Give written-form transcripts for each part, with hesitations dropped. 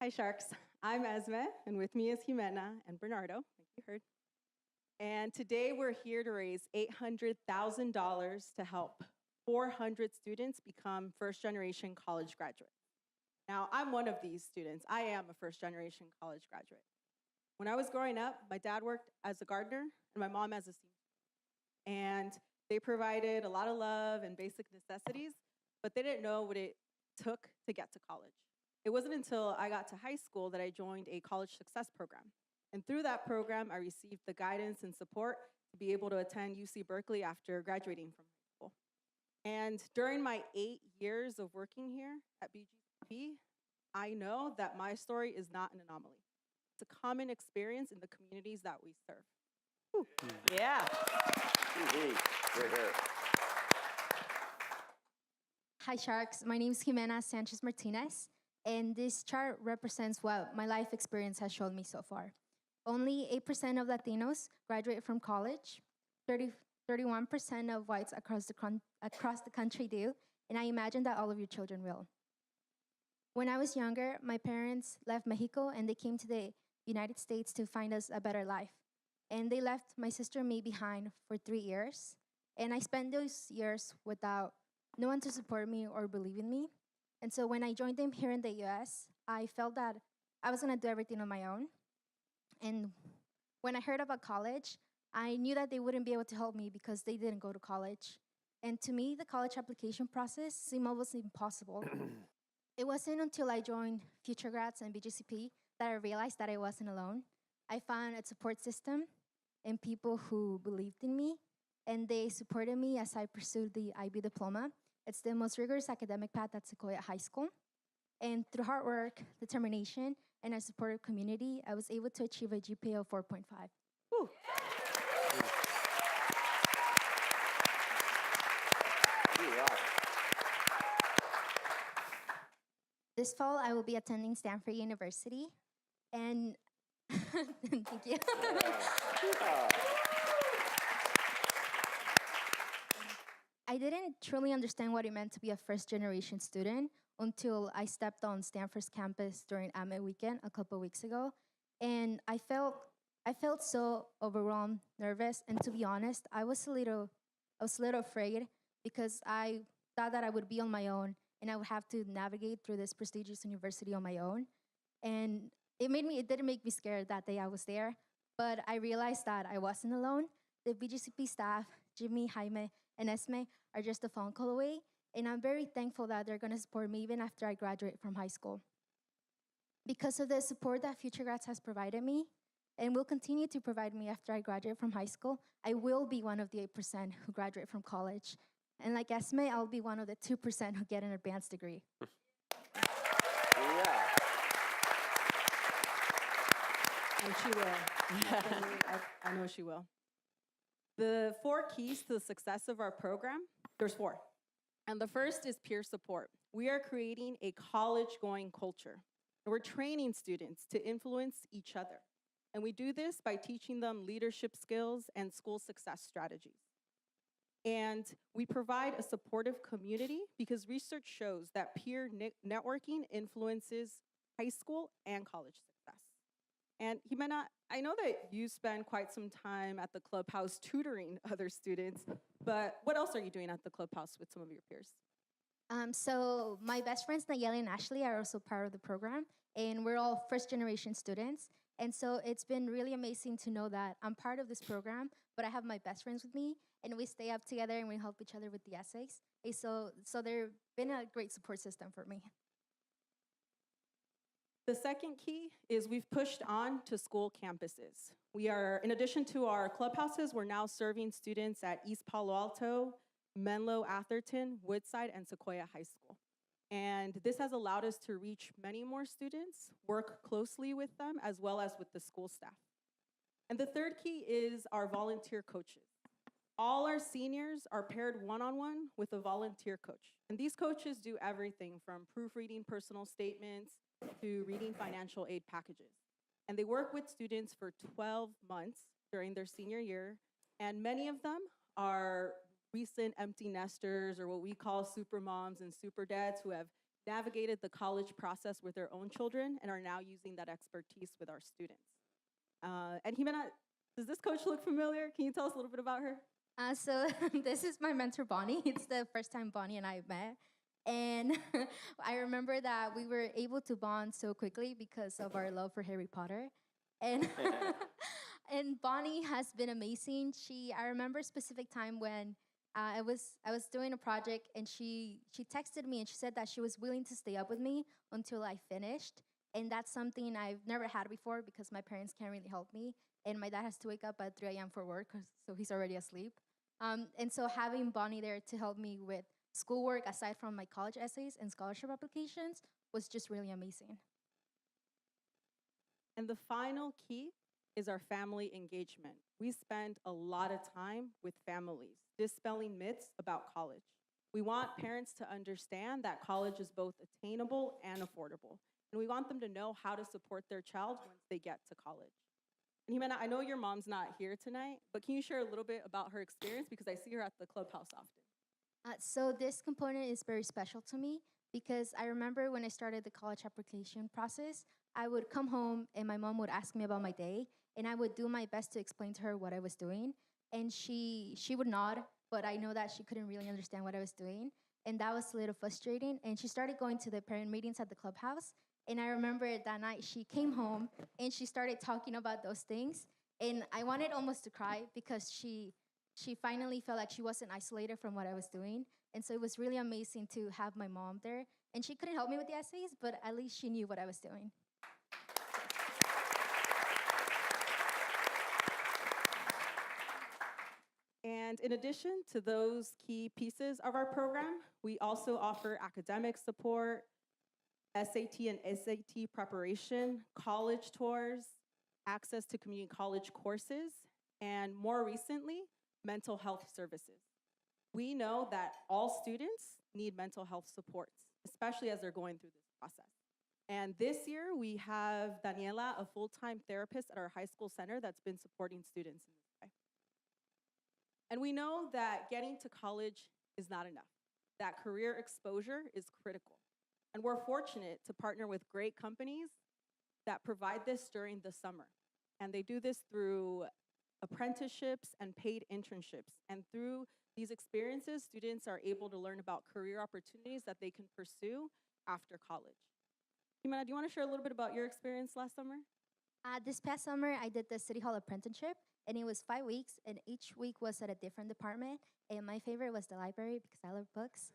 Hi, Sharks. I'm Esme, and with me is Ximena and Bernardo, like you heard. And today we're here to raise $800,000 to help 400 students become first-generation college graduates. Now, I'm one of these students. I am a first-generation college graduate. When I was growing up, my dad worked as a gardener and my mom as a seamstress. And they provided a lot of love and basic necessities, but they didn't know what it took to get to college. It wasn't until I got to high school that I joined a college success program. And through that program, I received the guidance and support to be able to attend UC Berkeley after graduating from high school. And during my 8 years of working here at BGCP, I know that my story is not an anomaly. It's a common experience in the communities that we serve. Whew. Yeah. We're here. Hi, Sharks. My name is Ximena Sanchez Martinez, and this chart represents what my life experience has shown me so far. Only 8% of Latinos graduate from college, 31% of whites across the country do, and I imagine that all of your children will. When I was younger, my parents left Mexico and they came to the United States to find us a better life. And they left my sister and me behind for 3 years. And I spent those years without no one to support me or believe in me. And so when I joined them here in the US, I felt that I was gonna do everything on my own. And when I heard about college, I knew that they wouldn't be able to help me because they didn't go to college. And to me, the college application process seemed almost impossible. It wasn't until I joined Future Grads and BGCP that I realized that I wasn't alone. I found a support system and people who believed in me, and they supported me as I pursued the IB diploma. It's the most rigorous academic path at Sequoia High School. And through hard work, determination, and a supportive community, I was able to achieve a GPA of 4.5. Whew. This fall, I will be attending Stanford University, and thank you. I didn't truly understand what it meant to be a first-generation student until I stepped on Stanford's campus during AME weekend a couple weeks ago, and I felt so overwhelmed, nervous, and to be honest, I was a little afraid because I thought that I would be on my own and I would have to navigate through this prestigious university on my own. And it didn't make me scared that day I was there, but I realized that I wasn't alone. The BGCP staff, Jimmy, Jaime, and Esme are just a phone call away, and I'm very thankful that they're gonna support me even after I graduate from high school. Because of the support that Future Grads has provided me, and will continue to provide me after I graduate from high school, I will be one of the 8% who graduate from college. And like Esme, I'll be one of the 2% who get an advanced degree. Yeah. And she will. I know she will. The 4 keys to the success of our program, there's 4. And the first is peer support. We are creating a college-going culture. And we're training students to influence each other. And we do this by teaching them leadership skills and school success strategies. And we provide a supportive community because research shows that peer networking influences high school and college success. And Ximena, I know that you spend quite some time at the clubhouse tutoring other students, but what else are you doing at the clubhouse with some of your peers? So my best friends, Nayeli and Ashley, are also part of the program, and we're all first-generation students. And so it's been really amazing to know that I'm part of this program, but I have my best friends with me, and we stay up together and we help each other with the essays. And so they've been a great support system for me. The second key is we've pushed on to school campuses. We are, in addition to our clubhouses, we're now serving students at East Palo Alto, Menlo Atherton, Woodside, and Sequoia High School. And this has allowed us to reach many more students, work closely with them, as well as with the school staff. And the third key is our volunteer coaches. All our seniors are paired one-on-one with a volunteer coach. And these coaches do everything from proofreading personal statements to reading financial aid packages. And they work with students for 12 months during their senior year. And many of them are recent empty nesters, or what we call super moms and super dads, who have navigated the college process with their own children and are now using that expertise with our students. And Ximena, does this coach look familiar? Can you tell us a little bit about her? So this is my mentor, Bonnie. It's the first time Bonnie and I met. And I remember that we were able to bond so quickly because of our love for Harry Potter. And and Bonnie has been amazing. I remember a specific time when I was doing a project, and she texted me and she said that she was willing to stay up with me until I finished. And that's something I've never had before because my parents can't really help me, and my dad has to wake up at 3 a.m. for work, so he's already asleep. And so having Bonnie there to help me with schoolwork aside from my college essays and scholarship applications was just really amazing. And the final key is our family engagement. We spend a lot of time with families, dispelling myths about college. We want parents to understand that college is both attainable and affordable. And we want them to know how to support their child once they get to college. And Ximena, I know your mom's not here tonight, but can you share a little bit about her experience? Because I see her at the clubhouse often. So this component is very special to me because I remember when I started the college application process, I would come home and my mom would ask me about my day, and I would do my best to explain to her what I was doing. And she would nod, but I know that she couldn't really understand what I was doing. And that was a little frustrating. And she started going to the parent meetings at the clubhouse. And I remember that night she came home and she started talking about those things. And I wanted almost to cry because she finally felt like she wasn't isolated from what I was doing. And so it was really amazing to have my mom there. And she couldn't help me with the essays, but at least she knew what I was doing. And in addition to those key pieces of our program, we also offer academic support, SAT and SAT preparation, college tours, access to community college courses, and more recently, mental health services. We know that all students need mental health supports, especially as they're going through this process. And this year, we have Daniela, a full-time therapist at our high school center that's been supporting students in this way. And we know that getting to college is not enough, that career exposure is critical. And we're fortunate to partner with great companies that provide this during the summer. And they do this through apprenticeships and paid internships. And through these experiences, students are able to learn about career opportunities that they can pursue after college. Ximena, do you want to share a little bit about your experience last summer? This past summer, I did the City Hall apprenticeship, and it was 5 weeks, and each week was at a different department. And my favorite was the library because I love books.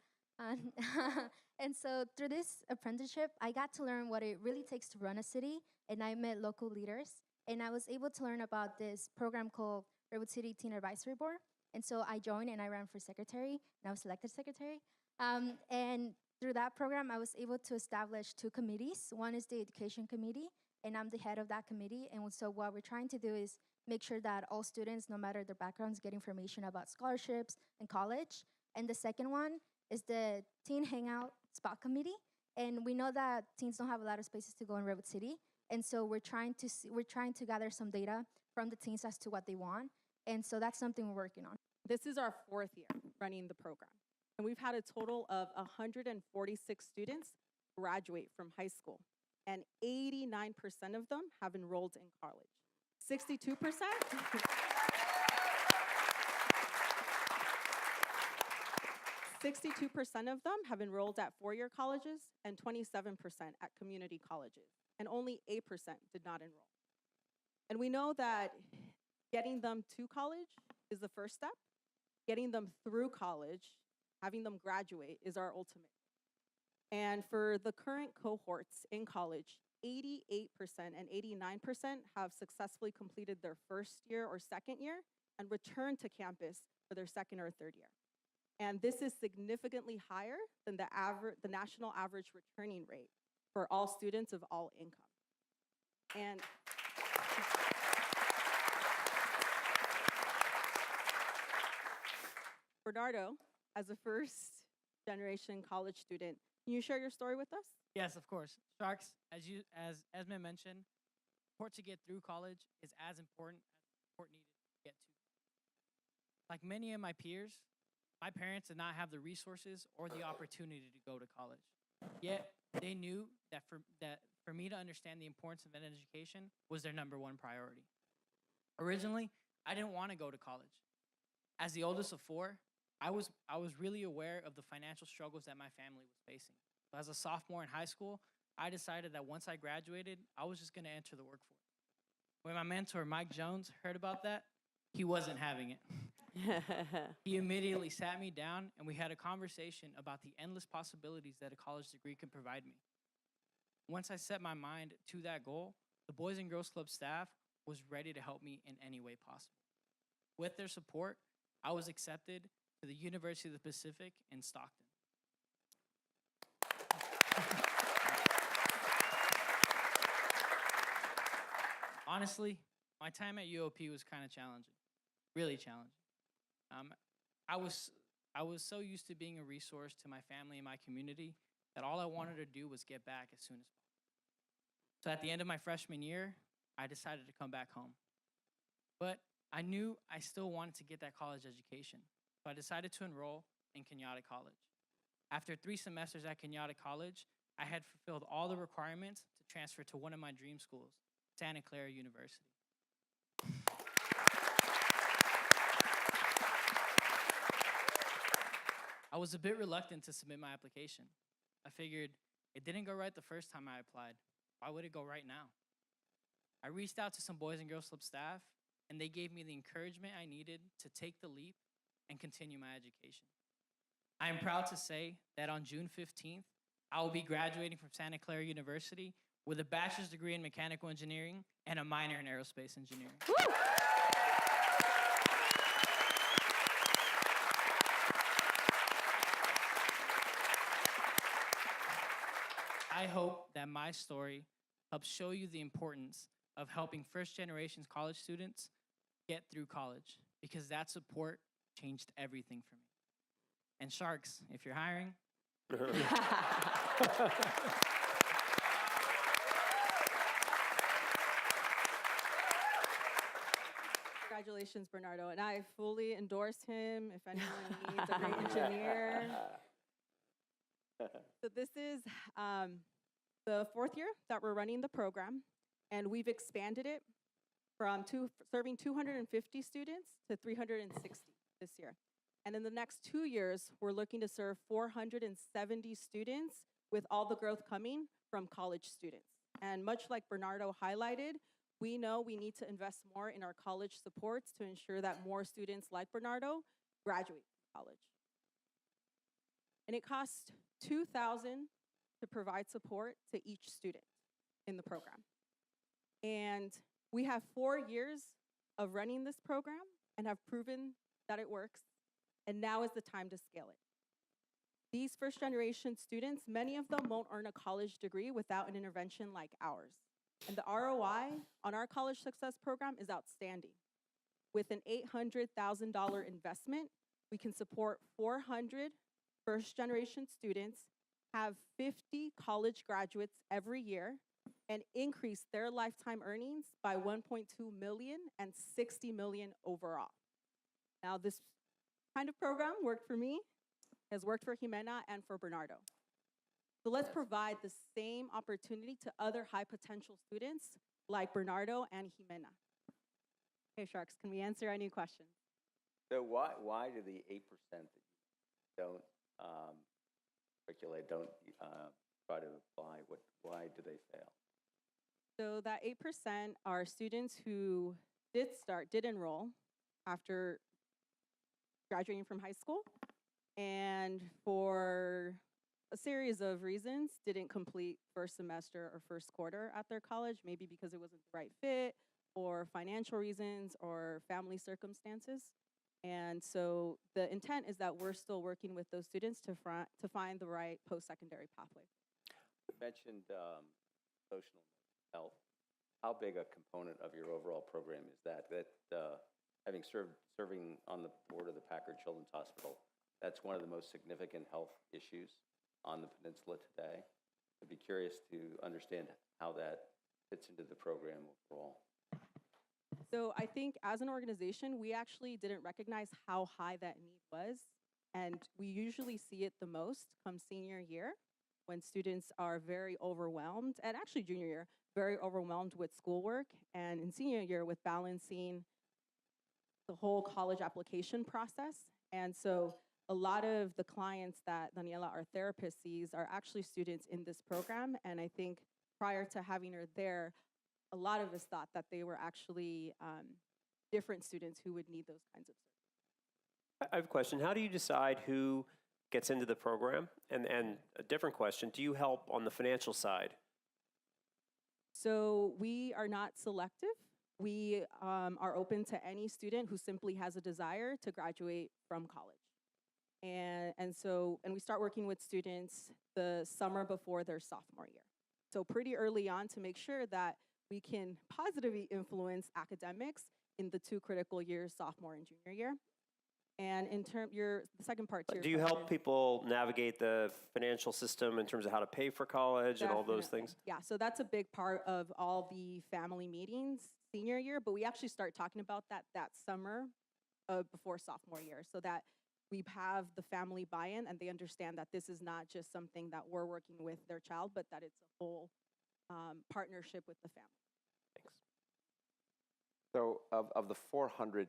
And so through this apprenticeship, I got to learn what it really takes to run a city, and I met local leaders. And I was able to learn about this program called Redwood City Teen Advisory Board. And so I joined and I ran for secretary, and I was elected secretary. And through that program, I was able to establish 2 committees. One is the education committee, and I'm the head of that committee. And so what we're trying to do is make sure that all students, no matter their backgrounds, get information about scholarships and college. And the second one is the Teen Hangout Spot Committee. And we know that teens don't have a lot of spaces to go in Redwood City. And so we're trying to gather some data from the teens as to what they want. And so that's something we're working on. This is our 4th year running the program. And we've had a total of 146 students graduate from high school. And 89% of them have enrolled in college. 62%? 62% of them have enrolled at 4-year colleges and 27% at community colleges. And only 8% did not enroll. And we know that getting them to college is the first step. Getting them through college, having them graduate, is our ultimate. And for the current cohorts in college, 88% and 89% have successfully completed their first year or second year and returned to campus for their second or third year. And this is significantly higher than the national average returning rate for all students of all income. And Bernardo, as a first-generation college student, can you share your story with us? Yes, of course. Sharks, as Esme mentioned, support to get through college is as important as the support needed to get to. Like many of my peers, my parents did not have the resources or the opportunity to go to college. Yet they knew that for me to understand the importance of an education was their number one priority. Originally, I didn't want to go to college. As the oldest of four, I was really aware of the financial struggles that my family was facing. So as a sophomore in high school, I decided that once I graduated, I was just going to enter the workforce. When my mentor, Mike Jones, heard about that, he wasn't having it. He immediately sat me down and we had a conversation about the endless possibilities that a college degree can provide me. Once I set my mind to that goal, the Boys and Girls Club staff was ready to help me in any way possible. With their support, I was accepted to the University of the Pacific in Stockton. Honestly, my time at UOP was kind of challenging, really challenging. I was so used to being a resource to my family and my community that all I wanted to do was get back as soon as possible. So at the end of my freshman year, I decided to come back home. But I knew I still wanted to get that college education, so I decided to enroll in Kenyatta College. After 3 semesters at Kenyatta College, I had fulfilled all the requirements to transfer to one of my dream schools, Santa Clara University. I was a bit reluctant to submit my application. I figured it didn't go right the first time I applied. Why would it go right now? I reached out to some Boys and Girls Club staff, and they gave me the encouragement I needed to take the leap and continue my education. I am proud to say that on June 15th, I will be graduating from Santa Clara University with a bachelor's degree in mechanical engineering and a minor in aerospace engineering. Woo! I hope that my story helps show you the importance of helping first-generation college students get through college, because that support changed everything for me. And Sharks, if you're hiring, Congratulations, Bernardo. And I fully endorse him if anyone needs a great engineer. So this is the 4th year that we're running the program, and we've expanded it from serving 250 students to 360 this year. And in the next 2 years, we're looking to serve 470 students, with all the growth coming from college students. And much like Bernardo highlighted, we know we need to invest more in our college supports to ensure that more students like Bernardo graduate from college. And it costs $2,000 to provide support to each student in the program. And we have 4 years of running this program and have proven that it works, and now is the time to scale it. These first-generation students, many of them won't earn a college degree without an intervention like ours. And the ROI on our College Success Program is outstanding. With an $800,000 investment, we can support 400 first-generation students, have 50 college graduates every year, and increase their lifetime earnings by 1.2 million and 60 million overall. Now, this kind of program worked for me, has worked for Ximena and for Bernardo. So let's provide the same opportunity to other high potential students like Bernardo and Ximena. Okay, Sharks, can we answer any questions? So why do the 8% that you don't circulate, don't try to apply, why do they fail? So that 8% are students who did enroll after graduating from high school, and for a series of reasons didn't complete first semester or first quarter at their college, maybe because it wasn't the right fit, or financial reasons, or family circumstances. And so the intent is that we're still working with those students to find the right post-secondary pathway. You mentioned social health. How big a component of your overall program is that? Having serving on the board of the Packard Children's Hospital, that's one of the most significant health issues on the peninsula today. I'd be curious to understand how that fits into the program overall. So I think as an organization, we actually didn't recognize how high that need was. And we usually see it the most come senior year. when students are very overwhelmed, and actually junior year, very overwhelmed with schoolwork, and in senior year with balancing the whole college application process. And so a lot of the clients that Daniela, our therapist, sees are actually students in this program. And I think prior to having her there, a lot of us thought that they were actually different students who would need those kinds of services. I have a question. How do you decide who gets into the program? And a different question, do you help on the financial side? So we are not selective. We are open to any student who simply has a desire to graduate from college. And we start working with students the summer before their sophomore year. So pretty early on to make sure that we can positively influence academics in the 2 critical years, sophomore and junior year. And in the second part to your Do you question, help people navigate the financial system in terms of how to pay for college and all those definitely. things? Yeah, so that's a big part of all the family meetings senior year, but we actually start talking about that summer before sophomore year, so that we have the family buy-in and they understand that this is not just something that we're working with their child, but that it's a whole partnership with the family. Thanks. So of the 400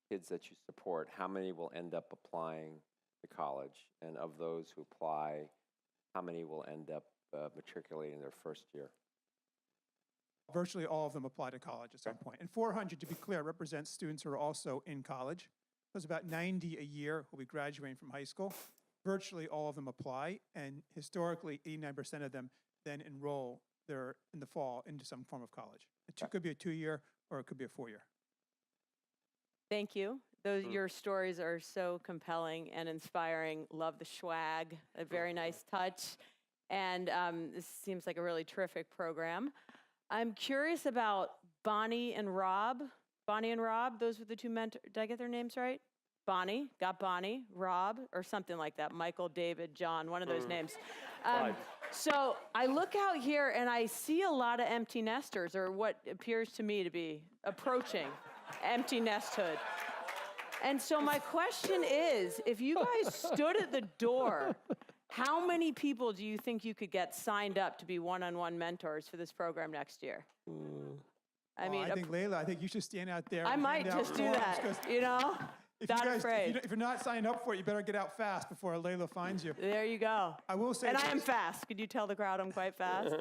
kids that you support, how many will end up applying to college? And of those who apply, how many will end up matriculating their first year? Virtually all of them apply to college at some point. And 400, to be clear, represents students who are also in college. There's about 90 a year who will be graduating from high school. Virtually all of them apply, and historically, 89% of them then enroll there in the fall into some form of college. It could be a 2-year or it could be a 4-year. Thank you. Your stories are so compelling and inspiring. Love the swag, a very nice touch. And this seems like a really terrific program. I'm curious about Bonnie and Rob. Bonnie and Rob, those were the 2 mentors. Did I get their names right? Bonnie, got Bonnie, Rob, or something like that. Michael, David, John, one of those names. So I look out here and I see a lot of empty nesters, or what appears to me to be approaching empty nesthood. And so my question is, if you guys stood at the door, how many people do you think you could get signed up to be one-on-one mentors for this program next year? I mean, I think, Layla, I think you should stand out there. I and might hand out just do forms, that, 'cause you know? if Not you guys, afraid. If you're not signed up for it, you better get out fast before Layla finds you. There you go. I will say, And I am fast. Could you tell the crowd I'm quite fast?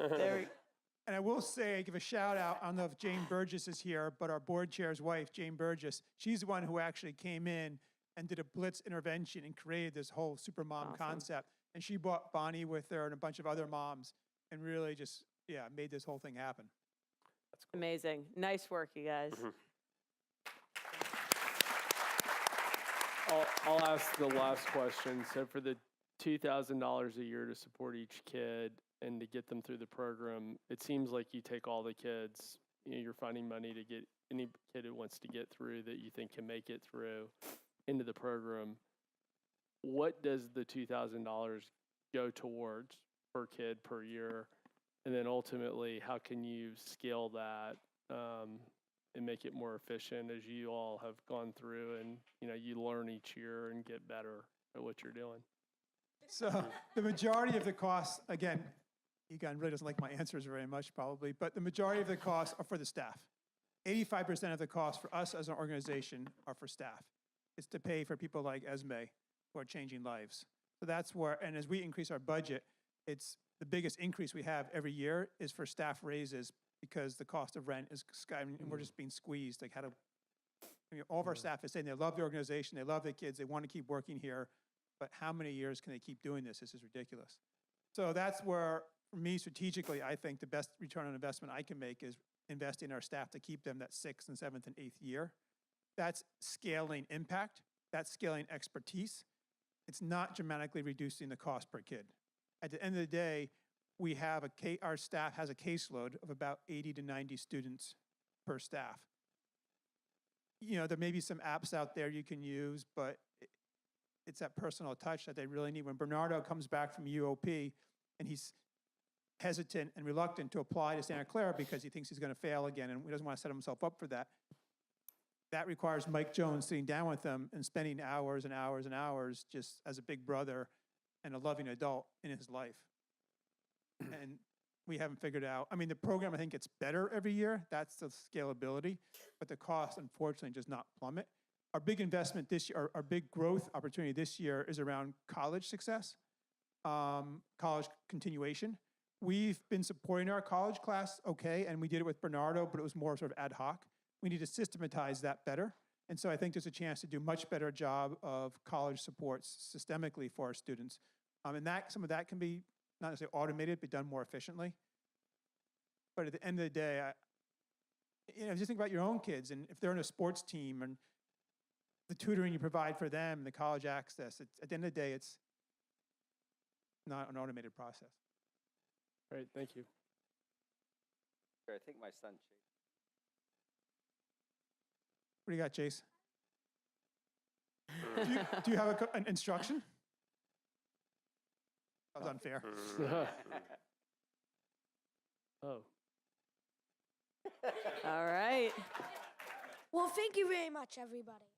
and I will say, give a shout out. I don't know if Jane Burgess is here, but our board chair's wife, Jane Burgess, she's the one who actually came in and did a blitz intervention and created this whole super mom concept. And she brought Bonnie with her and a bunch of other moms and really just, made this whole thing happen. That's cool. Amazing. Nice work, you guys. I'll ask the last question. So for the $2,000 a year to support each kid and to get them through the program, it seems like you take all the kids, you're finding money to get any kid who wants to get through that you think can make it through into the program. What does the $2,000 go towards per kid per year? And then ultimately, how can you scale that and make it more efficient as you all have gone through and you learn each year and get better at what you're doing? So the majority of the costs, again, Egon really doesn't like my answers very much probably, but the majority of the costs are for the staff. 85% of the costs for us as an organization are for staff. It's to pay for people like Esme who are changing lives. So that's where, and as we increase our budget, it's the biggest increase we have every year is for staff raises because the cost of rent is skyrocketing and we're just being squeezed. Like all of our staff is saying they love the organization, they love the kids, they want to keep working here, but how many years can they keep doing this? This is ridiculous. So that's where, for me, strategically, I think the best return on investment I can make is investing in our staff to keep them that 6th and 7th and 8th year. That's scaling impact, that's scaling expertise. It's not dramatically reducing the cost per kid. At the end of the day, we have our staff has a caseload of about 80 to 90 students per staff. There may be some apps out there you can use, but it's that personal touch that they really need. When Bernardo comes back from UOP and he's hesitant and reluctant to apply to Santa Clara because he thinks he's going to fail again and he doesn't want to set himself up for that, that requires Mike Jones sitting down with them and spending hours and hours and hours just as a big brother and a loving adult in his life. and we haven't figured out. I mean, the program, I think, gets better every year. That's the scalability, but the cost, unfortunately, does not plummet. Our big investment this year, our big growth opportunity this year is around college success, college continuation. We've been supporting our college class, okay, and we did it with Bernardo, but it was more sort of ad hoc. We need to systematize that better. And so I think there's a chance to do much better job of college supports systemically for our students. And that some of that can be not necessarily automated, but done more efficiently. But at the end of the day, just think about your own kids, and if they're in a sports team and the tutoring you provide for them, the college access, at the end of the day, it's not an automated process. Great, thank you. I think my son, Chase. What do you got, Chase? Do you have an instruction? That was unfair. Oh. All right. Well, thank you very much, everybody.